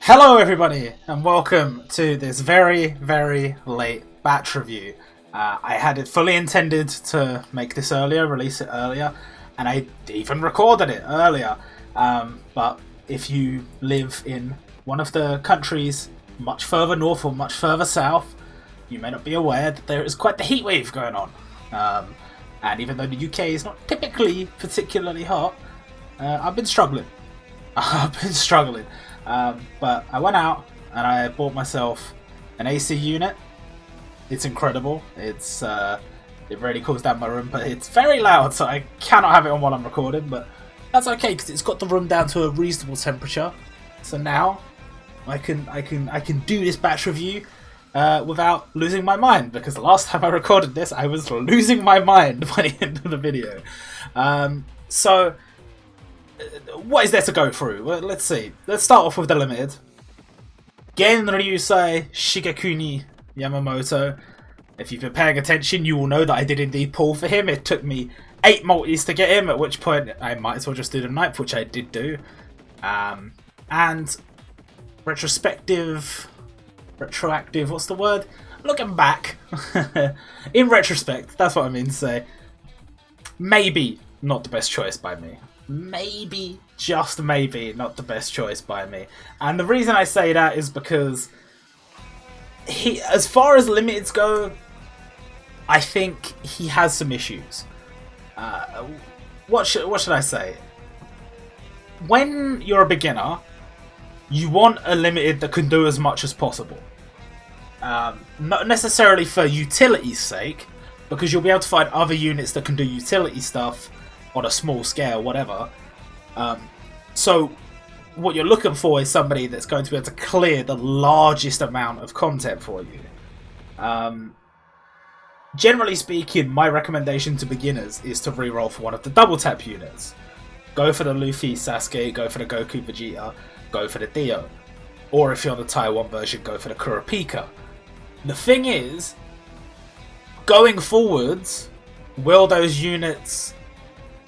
Hello everybody and welcome to this very late batch review. I had it fully intended to make this earlier, release it earlier, and I even recorded it earlier. But if you live in one of the countries much further north or much further south, you may not be aware that there is quite the heat wave going on. And even though the UK is not typically particularly hot, I've been struggling. But I went out and I bought myself an AC unit. It's incredible. It really cools down my room, but it's very loud, so I cannot have it on while I'm recording. But that's okay because it's got the room down to a reasonable temperature. So now I can do this batch review without losing my mind, because the last time I recorded this, I was losing my mind by the end of the video. So what is there to go through? Well, let's see. Let's start off with the limited. Genryusei Shikakuni Yamamoto. If you've been paying attention, you will know that I did indeed pull for him. It took me 8 multis to get him, at which point I might as well just do the 9th, which I did do. And retroactive, what's the word? Looking back, in retrospect, that's what I mean to say. Maybe not the best choice by me. Maybe, just maybe, not the best choice by me. And the reason I say that is because as far as limiteds go, I think he has some issues. What should I say? When you're a beginner, you want a limited that can do as much as possible. Not necessarily for utility's sake, because you'll be able to find other units that can do utility stuff on a small scale, whatever. So what you're looking for is somebody that's going to be able to clear the largest amount of content for you. Generally speaking, my recommendation to beginners is to reroll for one of the double tap units. Go for the Luffy, Sasuke, go for the Goku, Vegeta, go for the Dio. Or if you're on the Taiwan version, go for the Kurapika. The thing is, going forwards, will those units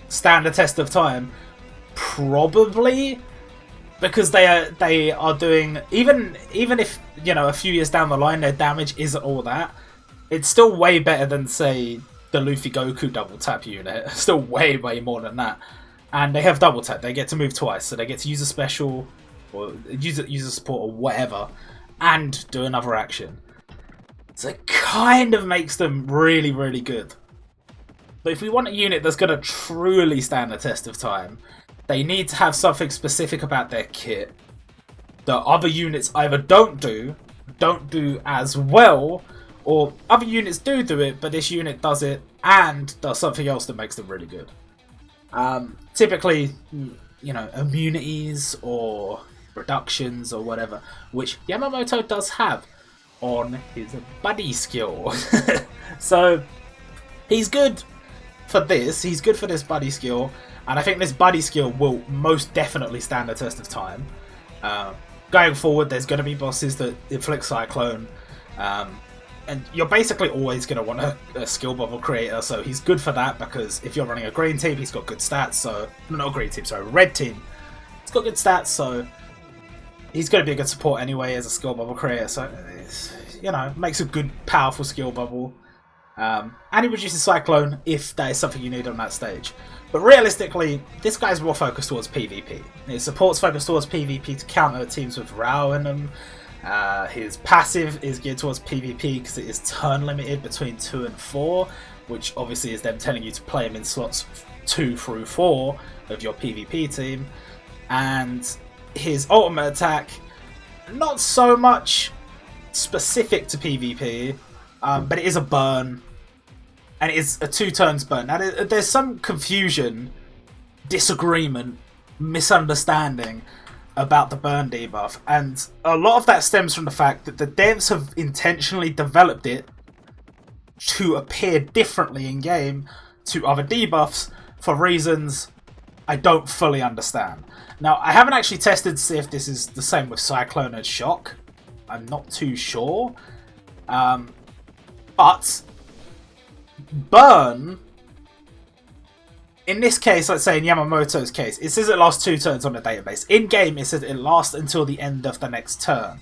stand the test of time? Probably, because they are doing, even if, you know, a few years down the line their damage isn't all that, it's still way better than, say, the Luffy Goku double tap unit. Still way more than that. And they have double tap, they get to move twice, so they get to use a special or use a support or whatever and do another action. So it kind of makes them really good. But if we want a unit that's going to truly stand the test of time, they need to have something specific about their kit that other units either don't do as well, or other units do it, but this unit does it and does something else that makes them really good. Typically, you know, immunities or reductions or whatever, which Yamamoto does have on his buddy skill. So he's good for this. He's good for this buddy skill, and I think this buddy skill will most definitely stand the test of time. Going forward, there's going to be bosses that inflict Cyclone, and you're basically always going to want a skill bubble creator, so he's good for that, because if you're running a green team, he's got good stats, so... Not green team, sorry, red team. He's got good stats, so he's going to be a good support anyway as a skill bubble creator, so, you know, makes a good, powerful skill bubble. And he reduces Cyclone if that is something you need on that stage. But realistically, this guy's more focused towards PvP. His support's focused towards PvP to counter teams with Rao in them. His passive is geared towards PvP because it is turn limited between 2 and 4, which obviously is them telling you to play him in slots 2 through 4 of your PvP team. And his ultimate attack, not so much specific to PvP, but it is a burn, and it is a 2 turns burn. Now there's some confusion, disagreement, misunderstanding about the burn debuff, and a lot of that stems from the fact that the devs have intentionally developed it to appear differently in game to other debuffs for reasons I don't fully understand. Now, I haven't actually tested to see if this is the same with Cyclone and Shock. I'm not too sure. But burn in this case, let's say in Yamamoto's case, it says it lasts 2 turns on the database. In game, it says it lasts until the end of the next turn,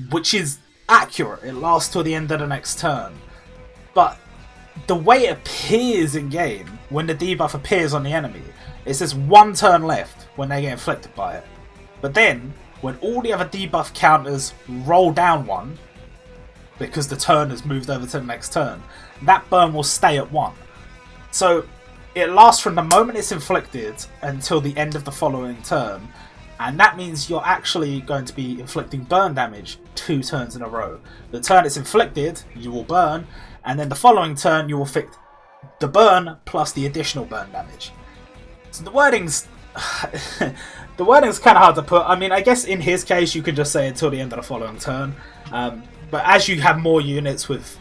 which is accurate. It lasts till the end of the next turn, but the way it appears in game, when the debuff appears on the enemy, it says 1 turn left when they get inflicted by it. But then, when all the other debuff counters roll down 1, because the turn has moved over to the next turn, that burn will stay at 1. So it lasts from the moment it's inflicted until the end of the following turn, and that means you're actually going to be inflicting burn damage 2 turns in a row. The turn it's inflicted, you will burn, and then the following turn you will inflict the burn plus the additional burn damage. So the wording's the wording's kind of hard to put. I mean, I guess in his case you could just say until the end of the following turn, but as you have more units with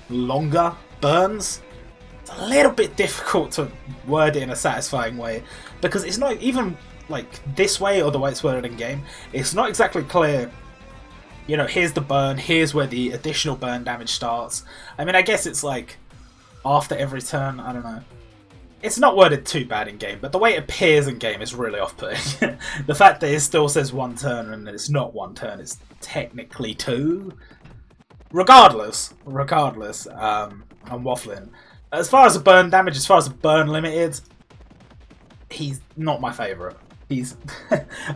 longer burns, it's a little bit difficult to word it in a satisfying way, because it's not even like this way or the way it's worded in game. It's not exactly clear, you know, here's the burn, here's where the additional burn damage starts. I mean, I guess it's like after every turn, I don't know. It's not worded too bad in game, but the way it appears in game is really off-putting. The fact that it still says 1 turn and it's not 1 turn, it's technically 2. Regardless, I'm waffling. As far as the burn damage, as far as the burn limited, he's not my favourite. He's,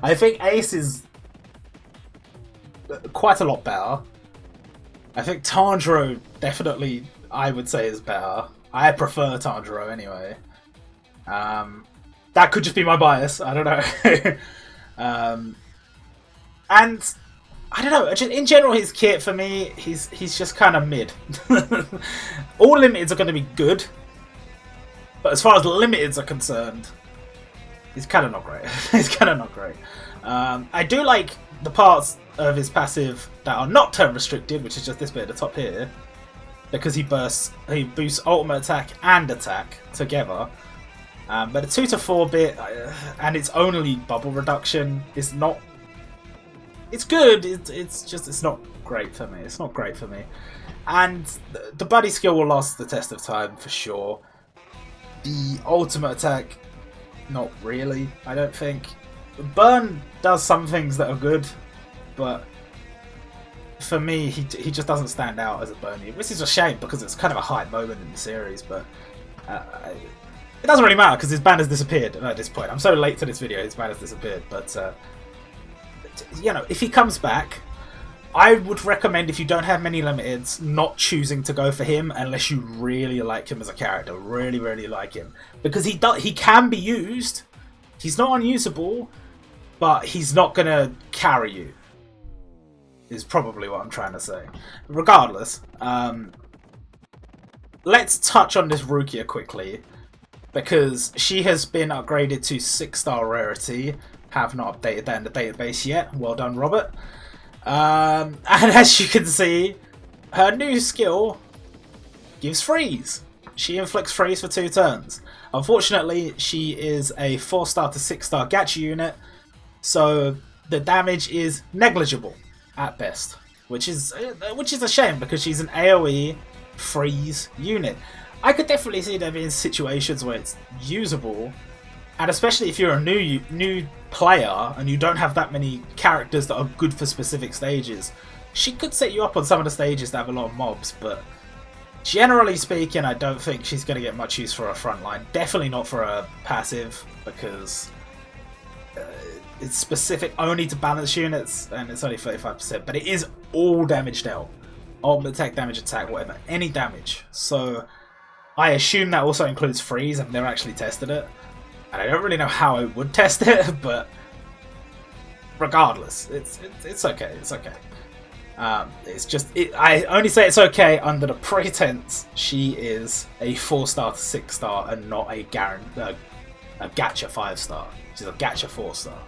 I think Ace is quite a lot better. I think Tanjiro definitely, I would say, is better. I prefer Tanjiro anyway. That could just be my bias. I don't know. And I don't know. Just in general, his kit for me, he's just kind of mid. All limiteds are going to be good, but as far as limiteds are concerned, he's kind of not great. He's kind of not great. I do like the parts of his passive that are not turn restricted, which is just this bit at the top here, because he boosts ultimate attack and attack together. But the 2 to 4 bit and its only bubble reduction is not. It's good. It's not great for me. It's not great for me. And the buddy skill will last the test of time for sure. The ultimate attack, not really. I don't think. Burn does some things that are good, but for me, he just doesn't stand out as a burn unit, which is a shame because it's kind of a hype moment in the series. But it doesn't really matter because his ban has disappeared at this point. I'm so late to this video, his ban has disappeared. But you know, if he comes back, I would recommend, if you don't have many limiteds, not choosing to go for him unless you really like him as a character, really like him, because he can be used. He's not unusable, but he's not gonna carry you, is probably what I'm trying to say. Regardless, let's touch on this Rukia quickly, because she has been upgraded to 6-star rarity. Have not updated that in the database yet. Well done, Robert. And as you can see, her new skill gives freeze. She inflicts freeze for 2 turns. Unfortunately, she is a 4-star to 6-star gacha unit, so the damage is negligible at best, which is a shame because she's an AoE freeze unit. I could definitely see there being situations where it's usable, and especially if you're a new player and you don't have that many characters that are good for specific stages, she could set you up on some of the stages that have a lot of mobs, but generally speaking, I don't think she's going to get much use for her frontline. Definitely not for her passive, because it's specific only to balance units, and it's only 35%, but it is all damage dealt. Ultimate attack, damage attack, whatever. Any damage. So I assume that also includes freeze. I've never actually tested it, and I don't really know how I would test it, but regardless, it's okay. It's okay. It's just I only say it's okay under the pretense she is a 4-star to 6-star and not a gacha 5-star. She's a gacha 4-star.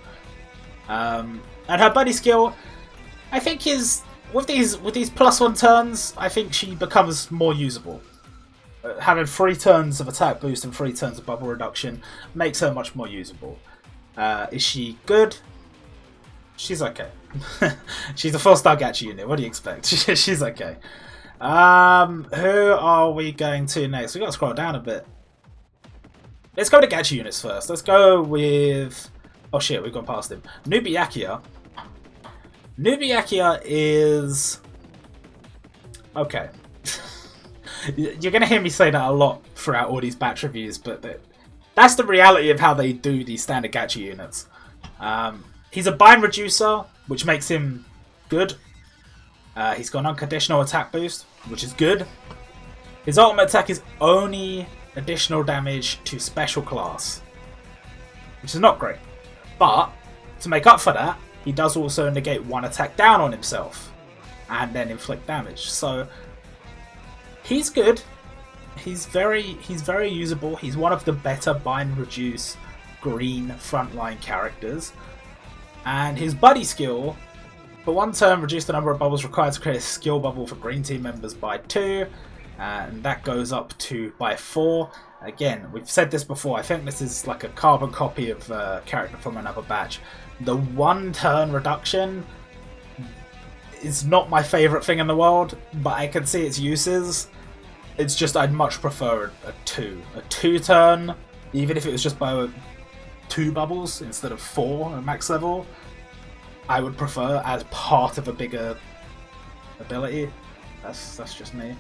And her buddy skill, I think, is with these +1 turns, I think she becomes more usable. Having 3 turns of attack boost and 3 turns of bubble reduction makes her much more usable. Is she good? She's okay. She's a 4-star gacha unit. What do you expect? She's okay. Who are we going to next? We've got to scroll down a bit. let's go to gacha units first. Let's go with... Oh shit, we've gone past him. Nubiakia. Nubiakia is... Okay. You're going to hear me say that a lot throughout all these batch reviews, but that's the reality of how they do these standard gacha units. He's a bind reducer, which makes him good. He's got an unconditional attack boost, which is good. His ultimate attack is only additional damage to special class, which is not great. But, to make up for that, he does also negate one attack down on himself, and then inflict damage. So, he's good. He's very usable. He's one of the better bind reduce green frontline characters. And his buddy skill, for 1 turn, reduce the number of bubbles required to create a skill bubble for green team members by 2. And that goes up to by 4. Again, we've said this before, I think this is like a carbon copy of a character from another batch. The 1 turn reduction is not my favourite thing in the world, but I can see its uses. It's just I'd much prefer a 2. A 2 turn, even if it was just by 2 bubbles instead of 4 at max level, I would prefer as part of a bigger ability. That's just me.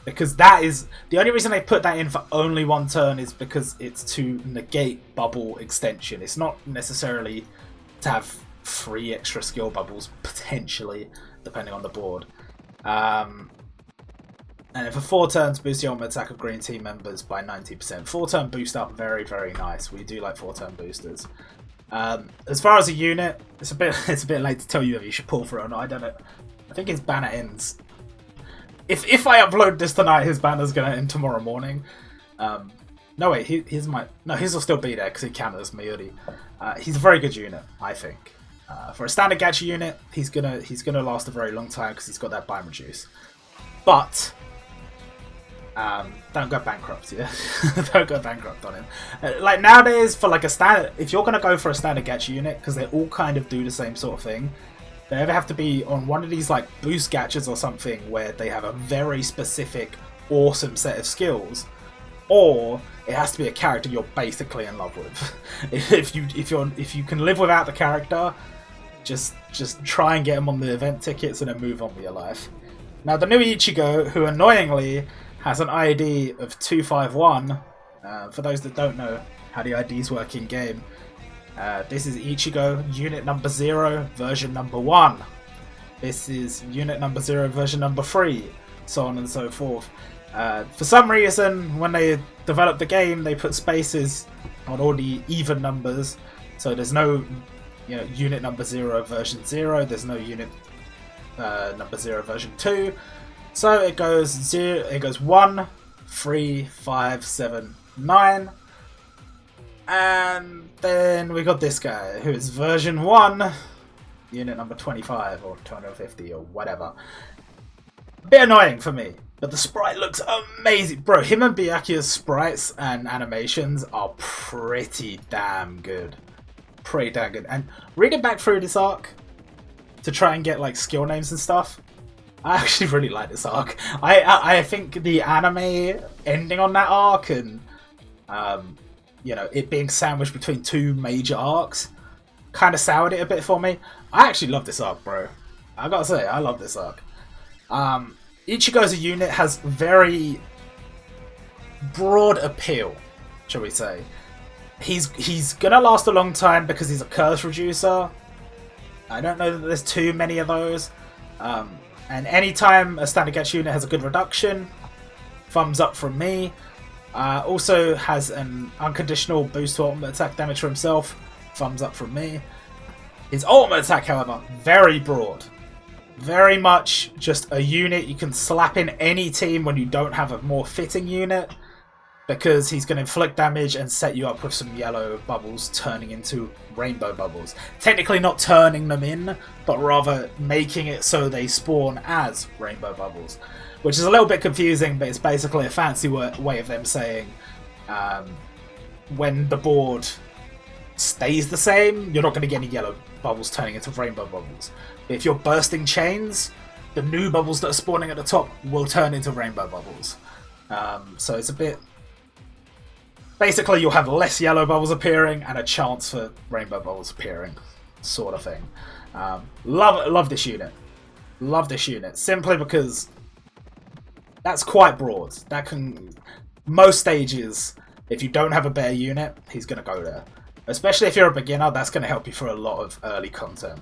Because that is the only reason they put that in for only 1 turn is because it's to negate bubble extension. It's not necessarily to have 3 extra skill bubbles potentially, depending on the board. And then for 4 turns, boost the ultimate attack of green team members by 90%. 4 turn boost up, very nice. We do like 4 turn boosters. As far as a unit, it's a bit late to tell you if you should pull for it or not. I don't know. I think his banner ends. If I upload this tonight, his banner's gonna end tomorrow morning. No wait, his will still be there because he counted as Mayuri. He's a very good unit, I think. For a standard gacha unit, he's gonna last a very long time because he's got that bind reduce. But don't go bankrupt, yeah. Don't go bankrupt on him. Like nowadays, for like a standard, if you're gonna go for a standard gacha unit, because they all kind of do the same sort of thing, they either have to be on one of these like boost gachas or something where they have a very specific, awesome set of skills, or it has to be a character you're basically in love with. if you can live without the character, just try and get him on the event tickets and then move on with your life. Now the new Ichigo, who annoyingly has an ID of 251. For those that don't know how the IDs work in game, this is Ichigo unit number 0, version number 1. This is unit number 0, version number 3, so on and so forth. For some reason, when they developed the game, they put spaces on all the even numbers, so there's no, unit number 0, version 0. There's no unit number 0, version 2. So it goes 1, 3, 5, 7, 9. And then we got this guy, who is version 1, unit number 25 or 250 or whatever. A bit annoying for me, but the sprite looks amazing. Bro, him and Byakuya's sprites and animations are pretty damn good. Pretty damn good. And reading back through this arc to try and get like skill names and stuff, I actually really like this arc. I think the anime ending on that arc and it being sandwiched between 2 major arcs kind of soured it a bit for me. I actually love this arc, bro. I gotta say, I love this arc. Ichigo as a unit has very broad appeal, shall we say. He's gonna last a long time because he's a curse reducer. I don't know that there's too many of those. And anytime a standard gacha unit has a good reduction, thumbs up from me. Also has an unconditional boost to ultimate attack damage for himself, thumbs up from me. His ultimate attack, however, very broad. Very much just a unit you can slap in any team when you don't have a more fitting unit, because he's going to inflict damage and set you up with some yellow bubbles turning into rainbow bubbles. Technically not turning them in, but rather making it so they spawn as rainbow bubbles. Which is a little bit confusing, but it's basically a fancy way of them saying when the board stays the same, you're not going to get any yellow bubbles turning into rainbow bubbles. But if you're bursting chains, the new bubbles that are spawning at the top will turn into rainbow bubbles. So it's a bit Basically, you'll have less yellow bubbles appearing and a chance for rainbow bubbles appearing, sort of thing. Love this unit. Love this unit simply because that's quite broad. That can most stages. If you don't have a bear unit, he's going to go there. Especially if you're a beginner, that's going to help you for a lot of early content.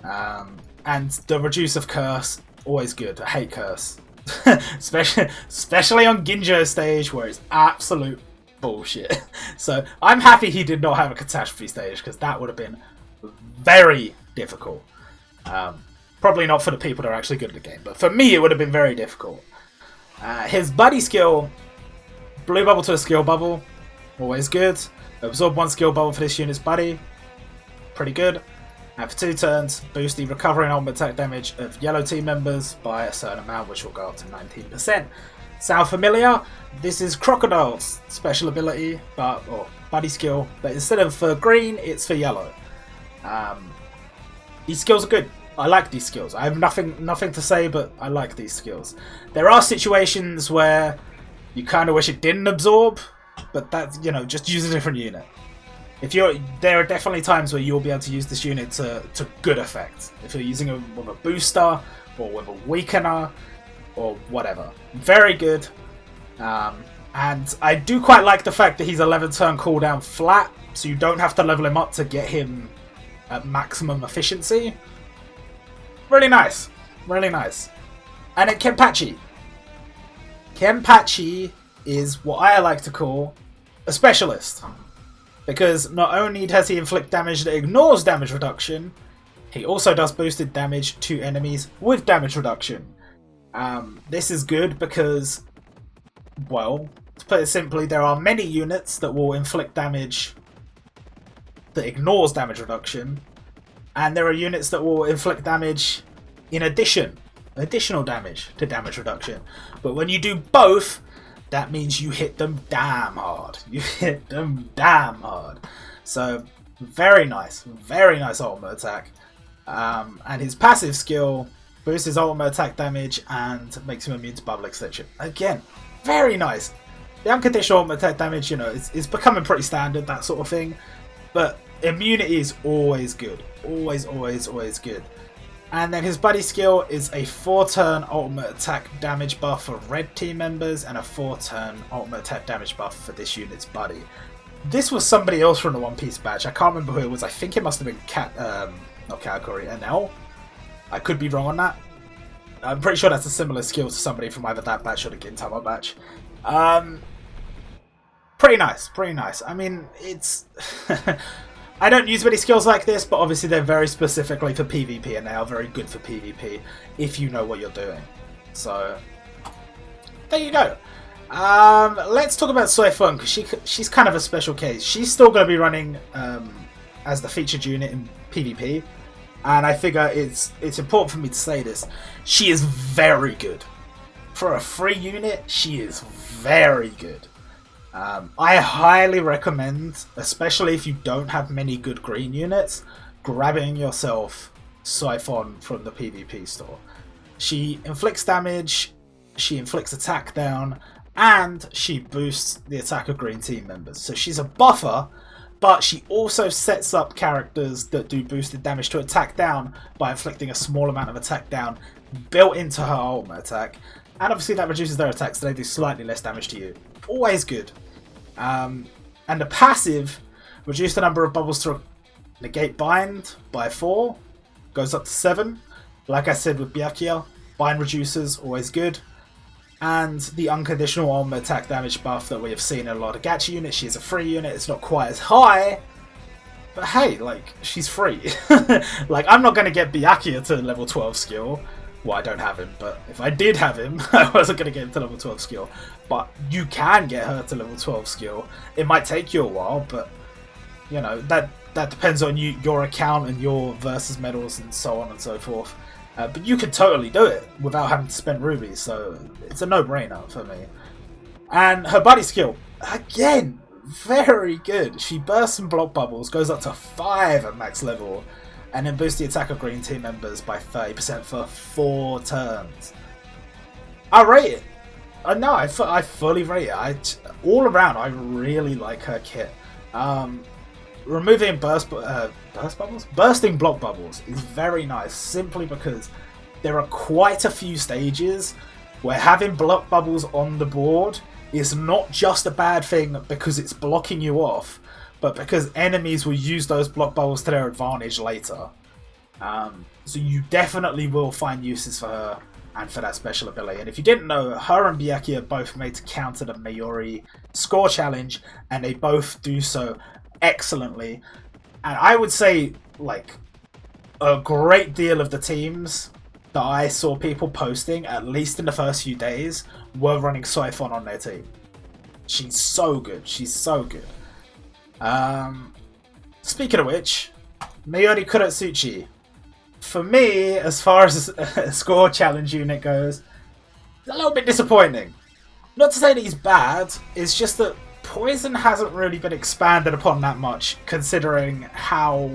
And the reduce of curse, always good. I hate curse. especially on Ginjo stage where it's absolute bullshit. So I'm happy he did not have a catastrophe stage because that would have been very difficult. Probably not for the people that are actually good at the game, but for me it would have been very difficult. His buddy skill, blue bubble to a skill bubble, always good. Absorb 1 skill bubble for this unit's buddy, pretty good. And for 2 turns, boost the recovery and ultimate attack damage of yellow team members by a certain amount, which will go up to 19%. Sound familiar? This is Crocodile's special ability, or buddy skill, but instead of for green, it's for yellow. These skills are good. I like these skills. I have nothing to say, but I like these skills. There are situations where you kind of wish it didn't absorb, but that's, just use a different unit. There are definitely times where you'll be able to use this unit to good effect. If you're using it with a booster, or with a weakener, or whatever. Very good. And I do quite like the fact that he's 11 turn cooldown flat, so you don't have to level him up to get him at maximum efficiency. Really nice. Really nice. And then Kenpachi. Kenpachi is what I like to call a specialist. Because not only does he inflict damage that ignores damage reduction, he also does boosted damage to enemies with damage reduction. This is good because, well, to put it simply, there are many units that will inflict damage that ignores damage reduction, and there are units that will inflict damage in additional damage to damage reduction. But when you do both, that means you hit them damn hard. You hit them damn hard. So, very nice ultimate attack. And his passive skill boosts his ultimate attack damage and makes him immune to bubble extension. Again, very nice. The unconditional ultimate attack damage, is becoming pretty standard, that sort of thing. But immunity is always good. Always good. And then his buddy skill is a 4-turn ultimate attack damage buff for red team members and a 4-turn ultimate attack damage buff for this unit's buddy. This was somebody else from the One Piece batch. I can't remember who it was. I think it must have been not Katakuri, NL. I could be wrong on that. I'm pretty sure that's a similar skill to somebody from either that batch or the Gintama batch. Pretty nice. I mean, it's... I don't use many skills like this, but obviously they're very specifically for PvP, and they are very good for PvP if you know what you're doing. So, there you go. Let's talk about Soy Fungus. She's kind of a special case. She's still going to be running as the featured unit in PvP, and I figure it's important for me to say this. She is very good. For a free unit, she is very good. I highly recommend, especially if you don't have many good green units, grabbing yourself Soy Fungus from the PvP store. She inflicts damage, she inflicts attack down, and she boosts the attack of green team members. So she's a buffer, but she also sets up characters that do boosted damage to attack down by inflicting a small amount of attack down built into her ultimate attack. And obviously that reduces their attacks, so they do slightly less damage to you. Always good. And the passive, reduce the number of bubbles to negate bind by 4, goes up to 7. Like I said with Nubiakia, bind reduces, always good. And the unconditional ultimate attack damage buff that we have seen in a lot of gacha units. She's a free unit, it's not quite as high, but hey, like, she's free. Like, I'm not going to get Nubiakia to level 12 skill. Well, I don't have him, but if I did have him, I wasn't going to get him to level 12 skill. But you can get her to level 12 skill. It might take you a while, but, that depends on your account and your versus medals and so on and so forth. But you can totally do it without having to spend rubies, so it's a no-brainer for me. And her buddy skill, again, very good. She bursts and block bubbles, goes up to 5 at max level, and then boosts the attack of green team members by 30% for 4 turns. I rate it. No, I fully rate it. All around, I really like her kit. Removing burst bubbles? Bursting block bubbles is very nice, simply because there are quite a few stages where having block bubbles on the board is not just a bad thing because it's blocking you off, but because enemies will use those block bubbles to their advantage later. So you definitely will find uses for her and for that special ability. And if you didn't know, her and Nubiakia are both made to counter the Mayuri score challenge, and they both do so excellently. And I would say, like, a great deal of the teams that I saw people posting, at least in the first few days, were running Soy Fungus on their team. She's so good. She's so good. Speaking of which, Mayuri Kurotsuchi. For me, as far as a score challenge unit goes, it's a little bit disappointing. Not to say that he's bad, it's just that Poison hasn't really been expanded upon that much, considering how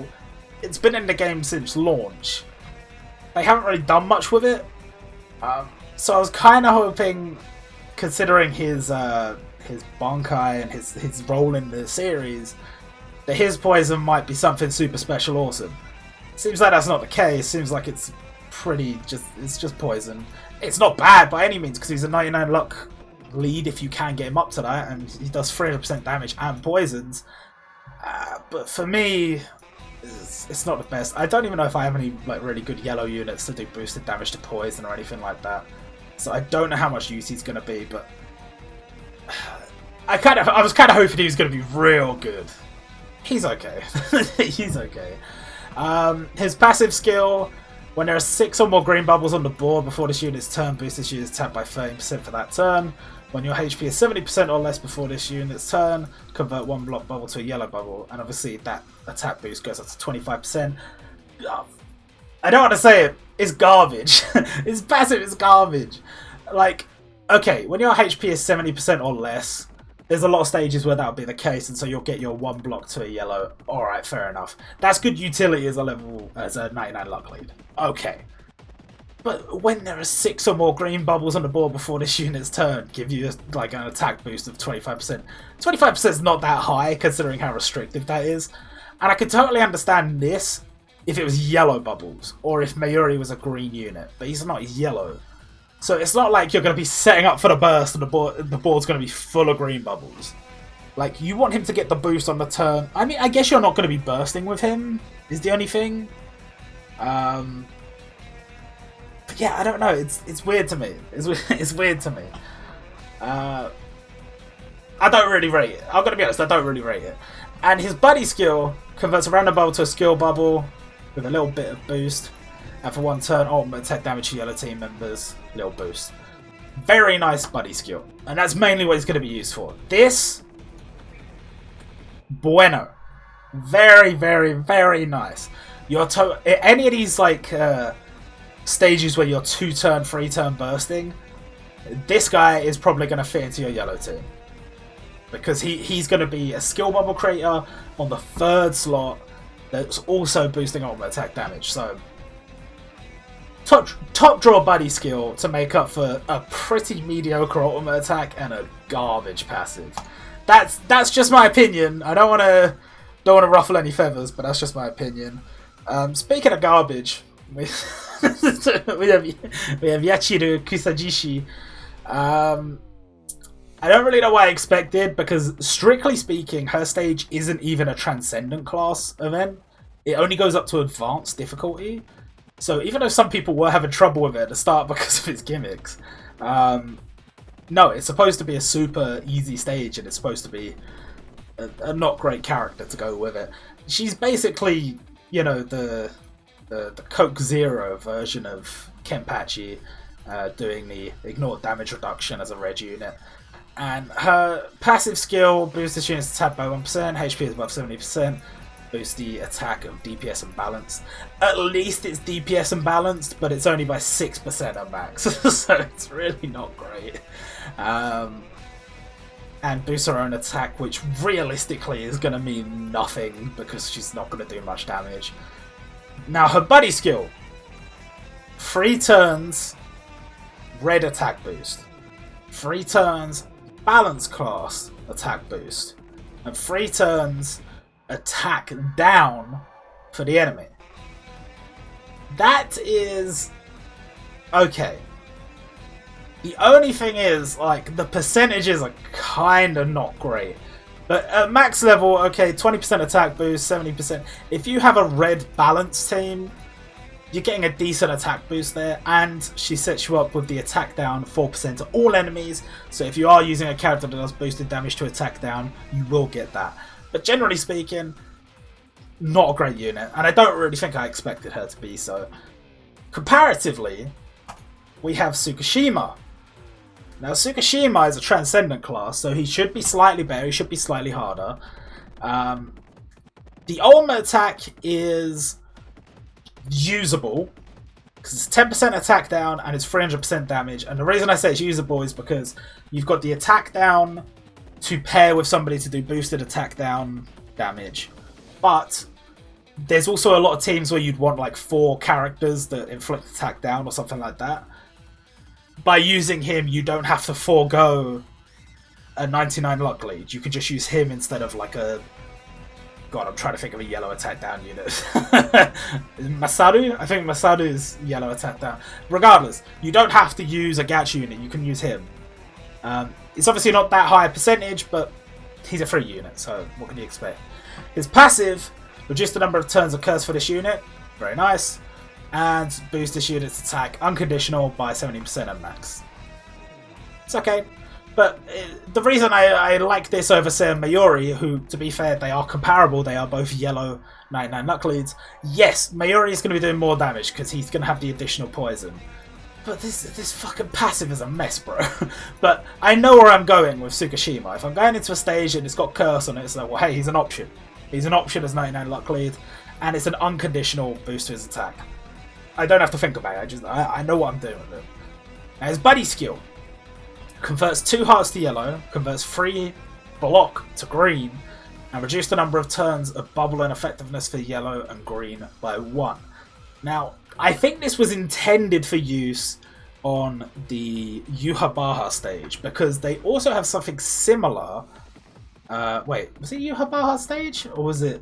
it's been in the game since launch. They haven't really done much with it. So I was kind of hoping, considering his Bankai and his role in the series, that his Poison might be something super special awesome. Seems like that's not the case. Seems like it's just Poison. It's not bad by any means because he's a 99 luck lead if you can get him up to that, and he does 300% damage and poisons. But for me, it's not the best. I don't even know if I have any like really good yellow units to do boosted damage to poison or anything like that. So I don't know how much use he's going to be, but I was kind of hoping he was going to be real good. He's okay. He's okay. His passive skill, when there are 6 or more green bubbles on the board before this unit's turn, boosts this unit's attack by 30% for that turn. When your HP is 70% or less before this unit's turn, convert 1 block bubble to a yellow bubble, and obviously that attack boost goes up to 25%. I don't want to say it, it's garbage. His passive is garbage. Like, okay, when your HP is 70% or less, there's a lot of stages where that'll be the case, and so you'll get your 1 block to a yellow. Alright, fair enough. That's good utility as a 99 luck lead. Okay. But when there are 6 or more green bubbles on the board before this unit's turn, give you like an attack boost of 25%. 25% is not that high, considering how restrictive that is. And I could totally understand this if it was yellow bubbles, or if Mayuri was a green unit, but he's not yellow. So it's not like you're going to be setting up for the burst and the board's going to be full of green bubbles. Like, you want him to get the boost on the turn. I mean, I guess you're not going to be bursting with him, is the only thing. But yeah, I don't know. It's weird to me. It's weird to me. I don't really rate it. I'm going to be honest, I don't really rate it. And his buddy skill converts a random bubble to a skill bubble with a little bit of boost. And for 1 turn, ultimate attack damage to yellow team members. Little boost. Very nice buddy skill. And that's mainly what it's going to be used for. This, bueno. Very, very, very nice. Any of these like stages where you're 2-turn, 3-turn bursting, this guy is probably going to fit into your yellow team. Because he's going to be a skill bubble creator on the 3rd slot that's also boosting ultimate attack damage. So top draw buddy skill to make up for a pretty mediocre ultimate attack and a garbage passive. That's just my opinion. I don't want to ruffle any feathers, but that's just my opinion. Speaking of garbage, we have Yachiru Kusajishi. I don't really know what I expected, because strictly speaking, her stage isn't even a Transcendent class event. It only goes up to Advanced difficulty. So even though some people were having trouble with it at the start because of its gimmicks, no, it's supposed to be a super easy stage, and it's supposed to be a not great character to go with it. She's basically, you know, the Coke Zero version of Kenpachi, doing the ignore damage reduction as a red unit. And her passive skill boosts the unit's attack by 1%, HP is above 70%, boosts the attack of DPS and balance. At least it's DPS and balanced, but it's only by 6% at max, so it's really not great. And boosts her own attack, which realistically is going to mean nothing because she's not going to do much damage. Now her buddy skill, 3 turns, red attack boost. 3 turns balance class attack boost, and 3 turns attack down for the enemy. That is okay. The only thing is, like, the percentages are kind of not great. But at max level, okay, 20% attack boost, 70%. If you have a red balance team, you're getting a decent attack boost there. And she sets you up with the attack down 4% to all enemies. So if you are using a character that does boosted damage to attack down, you will get that. But generally speaking, not a great unit. And I don't really think I expected her to be so. Comparatively, we have Tsukushima. Now, Tsukushima is a Transcendent class, so he should be slightly better, he should be slightly harder. The ultimate attack is usable, because it's 10% attack down and it's 300% damage. And the reason I say it's usable is because you've got the attack down to pair with somebody to do boosted attack down damage. But there's also a lot of teams where you'd want like 4 characters that inflict attack down or something like that. By using him, you don't have to forego a 99 luck lead. You can just use him instead of like a... God, I'm trying to think of a yellow attack down unit. Masada? I think Masada is yellow attack down. Regardless, you don't have to use a Gatch unit. You can use him. It's obviously not that high a percentage, but he's a free unit, so what can you expect? His passive, reduce the number of turns of curse for this unit. Very nice. And boost this unit's attack unconditional by 70% at max. It's okay. But the reason I like this over, say, Mayuri, who, to be fair, they are comparable. They are both yellow 99 luck leads. Yes, Mayuri is going to be doing more damage because he's going to have the additional poison. But this fucking passive is a mess, bro. But I know where I'm going with Tsukushima. If I'm going into a stage and it's got curse on it, it's like, well, hey, he's an option. He's an option as 99 luck lead. And it's an unconditional boost to his attack. I don't have to think about it, I know what I'm doing with it. Now his buddy skill converts 2 hearts to yellow, converts 3 block to green, and reduce the number of turns of bubble and effectiveness for yellow and green by 1. Now, I think this was intended for use on the Yuhabaha stage, because they also have something similar. Wait, was it Yuhabaha stage? Or was it...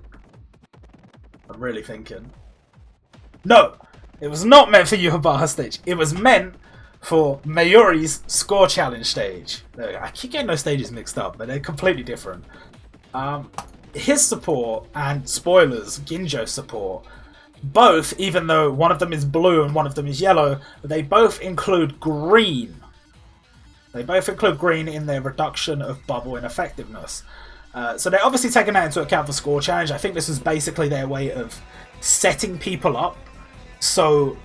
I'm really thinking. No! It was not meant for Yuhabaha stage. It was meant for Mayuri's score challenge stage. I keep getting those stages mixed up, but they're completely different. His support and, spoilers, Ginjo's support, both, even though one of them is blue and one of them is yellow, they both include green. They both include green in their reduction of bubble and effectiveness. So they're obviously taking that into account for score challenge. I think this is basically their way of setting people up. So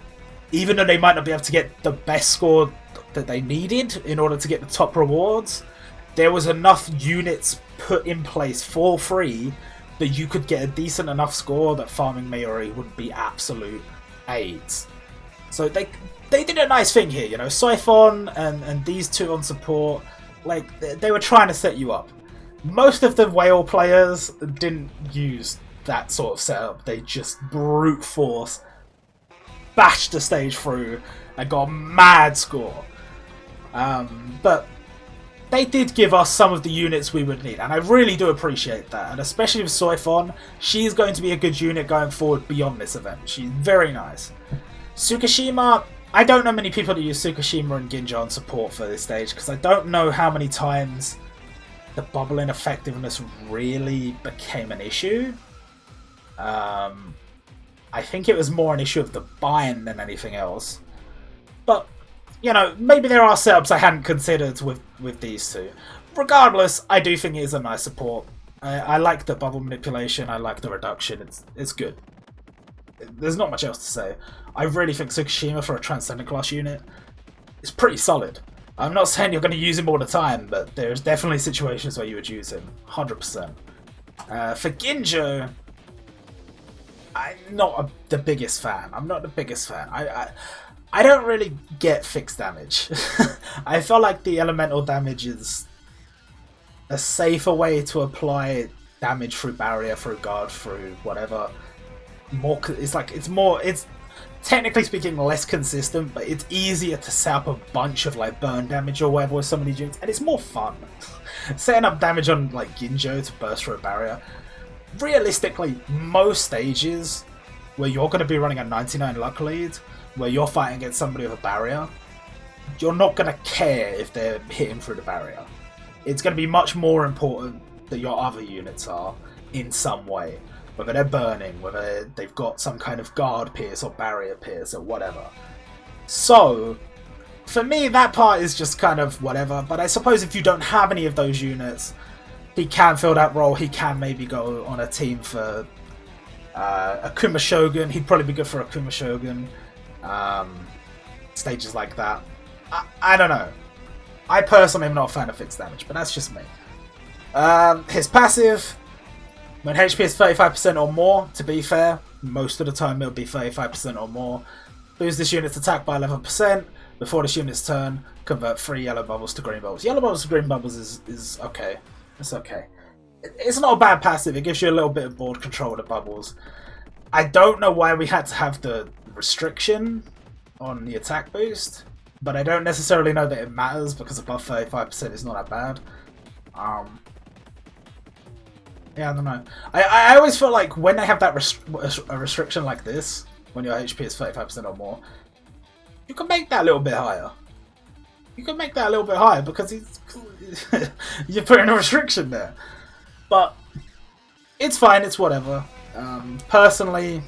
even though they might not be able to get the best score that they needed in order to get the top rewards, there was enough units put in place for free that you could get a decent enough score that farming Mayuri would be absolute AIDS. So they did a nice thing here, you know, Siphon and these two on support, like, they were trying to set you up. Most of the whale players didn't use that sort of setup. They just brute force bashed the stage through and got a mad score. But they did give us some of the units we would need, and I really do appreciate that. And especially with Soifon, she's going to be a good unit going forward beyond this event. She's very nice. Tsukushima, I don't know many people that use Tsukushima and Ginjo on support for this stage, because I don't know how many times the bubbling effectiveness really became an issue. I think it was more an issue of the bind than anything else. But, you know, maybe there are setups I hadn't considered with these two. Regardless, I do think it is a nice support. I like the bubble manipulation, I like the reduction, it's good. There's not much else to say. I really think Tsukushima for a Transcendent class unit is pretty solid. I'm not saying you're going to use him all the time, but there's definitely situations where you would use him, 100%. For Ginjo, I'm not the biggest fan. I'm not the biggest fan. I don't really get fixed damage. I feel like the elemental damage is a safer way to apply damage through barrier, through guard, through whatever. It's technically speaking, less consistent, but it's easier to set up a bunch of like burn damage or whatever with some of these units, and it's more fun. Setting up damage on like Ginjo to burst through a barrier. Realistically, most stages where you're going to be running a 99 luck lead, where you're fighting against somebody with a barrier, you're not going to care if they're hitting through the barrier. It's going to be much more important that your other units are in some way. Whether they're burning, whether they've got some kind of guard pierce or barrier pierce or whatever. So, for me, that part is just kind of whatever. But I suppose if you don't have any of those units, he can fill that role. He can maybe go on a team for Akuma Shogun. He'd probably be good for Akuma Shogun. Stages like that. I don't know. I personally am not a fan of fixed damage, but that's just me. His passive, when HP is 35% or more, to be fair, most of the time it'll be 35% or more. Boost this unit's attack by 11%. Before this unit's turn, convert 3 yellow bubbles to green bubbles. Yellow bubbles to green bubbles is okay. It's okay. It's not a bad passive. It gives you a little bit of board control of the bubbles. I don't know why we had to have the restriction on the attack boost, but I don't necessarily know that it matters because above 35% is not that bad. Yeah, I don't know. I always feel like when they have that a restriction like this, when your HP is 35% or more, you can make that a little bit higher. You can make that a little bit higher because you're putting a restriction there. But it's fine, it's whatever. Personally,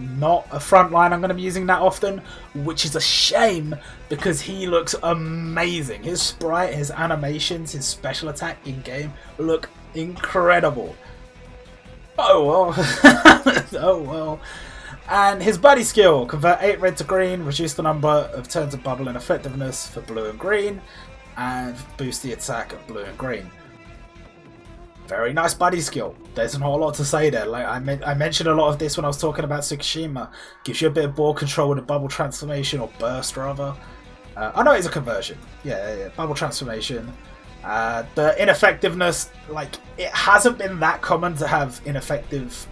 not a frontline I'm going to be using that often, which is a shame because he looks amazing. His sprite, his animations, his special attack in-game look incredible. Oh well. Oh well. And his buddy skill, convert 8 red to green, reduce the number of turns of bubble and effectiveness for blue and green, and boost the attack of blue and green. Very nice buddy skill. There's not a lot to say there. Like I mentioned a lot of this when I was talking about Tsukushima. Gives you a bit of board control with a bubble transformation, or burst rather. Oh no, it's a conversion. Yeah, bubble transformation. The ineffectiveness, like, it hasn't been that common to have ineffective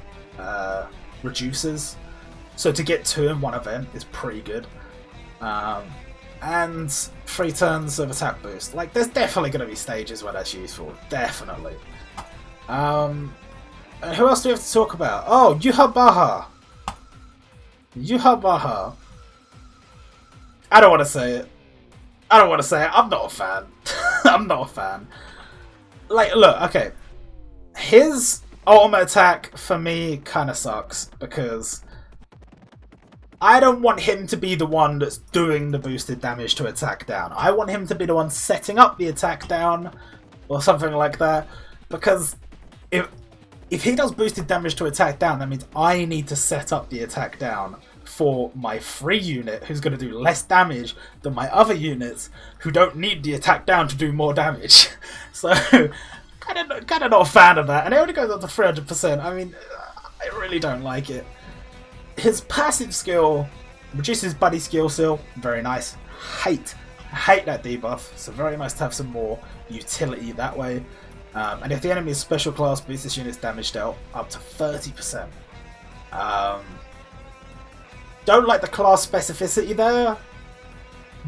reducers. So to get 2 in one event is pretty good. And 3 turns of attack boost. Like, there's definitely going to be stages where that's useful. Definitely. And who else do we have to talk about? Oh, Yuhabaha. Yuhabaha. I don't want to say it. I'm not a fan. I'm not a fan. Like, look, okay. His ultimate attack, for me, kind of sucks. Because I don't want him to be the one that's doing the boosted damage to attack down. I want him to be the one setting up the attack down. Or something like that. Because if he does boosted damage to attack down, that means I need to set up the attack down for my free unit, who's going to do less damage than my other units, who don't need the attack down to do more damage. So, kind of not a fan of that. And it only goes up to 300%. I mean, I really don't like it. His passive skill reduces buddy skill still. Very nice. Hate that debuff. So very nice to have some more utility that way. And if the enemy is special class, boost this unit's damage dealt up to 30%. Don't like the class specificity there,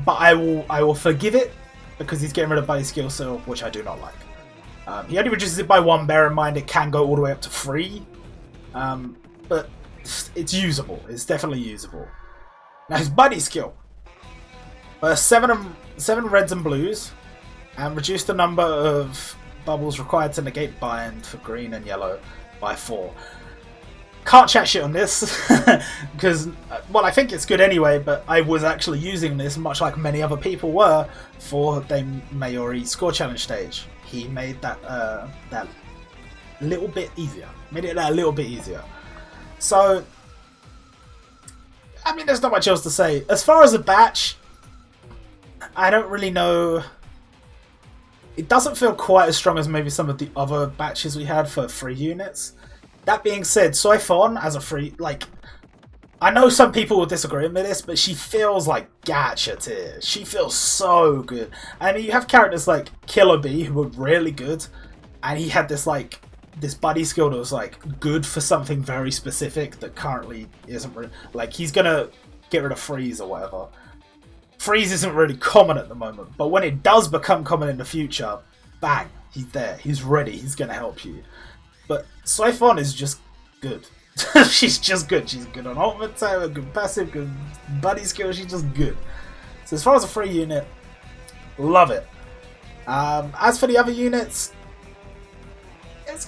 but I will forgive it because he's getting rid of buddy skill still, which I do not like. He only reduces it by 1. Bear in mind it can go all the way up to 3, but it's usable. It's definitely usable. Now his buddy skill, 7 reds and blues, and reduce the number of bubbles required to negate bind for green and yellow by 4. Can't chat shit on this because, well, I think it's good anyway, but I was actually using this, much like many other people were, for the Mayori score challenge stage. He made that that little bit easier. Made it a little bit easier. So, I mean, there's not much else to say. As far as a batch, I don't really know. It doesn't feel quite as strong as maybe some of the other batches we had for free units. That being said, Soy Fungus as a free, like, I know some people will disagree with this, but she feels like gacha tier. She feels so good. I mean, you have characters like Killer Bee who were really good, and he had this, like, this buddy skill that was like good for something very specific that currently isn't really, like, he's gonna get rid of freeze or whatever. Freeze isn't really common at the moment, but when it does become common in the future, bang, he's there, he's ready, he's gonna help you. But Soy Fungus is just good. She's just good. She's good on ultimate type, good passive, good buddy skill, she's just good. So as far as a free unit, love it. As for the other units,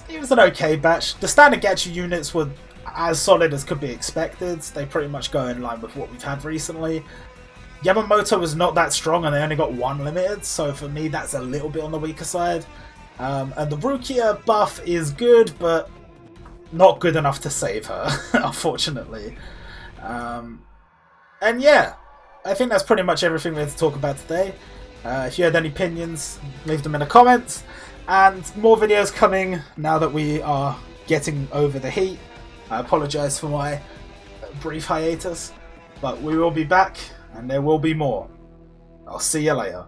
it was an okay batch. The standard Gacha units were as solid as could be expected. They pretty much go in line with what we've had recently. Yamamoto was not that strong and they only got 1 limited, so for me that's a little bit on the weaker side. And the Rukia buff is good, but not good enough to save her, unfortunately. And yeah, I think that's pretty much everything we had to talk about today. If you had any opinions, leave them in the comments. And more videos coming now that we are getting over the heat. I apologise for my brief hiatus, but we will be back and there will be more. I'll see you later.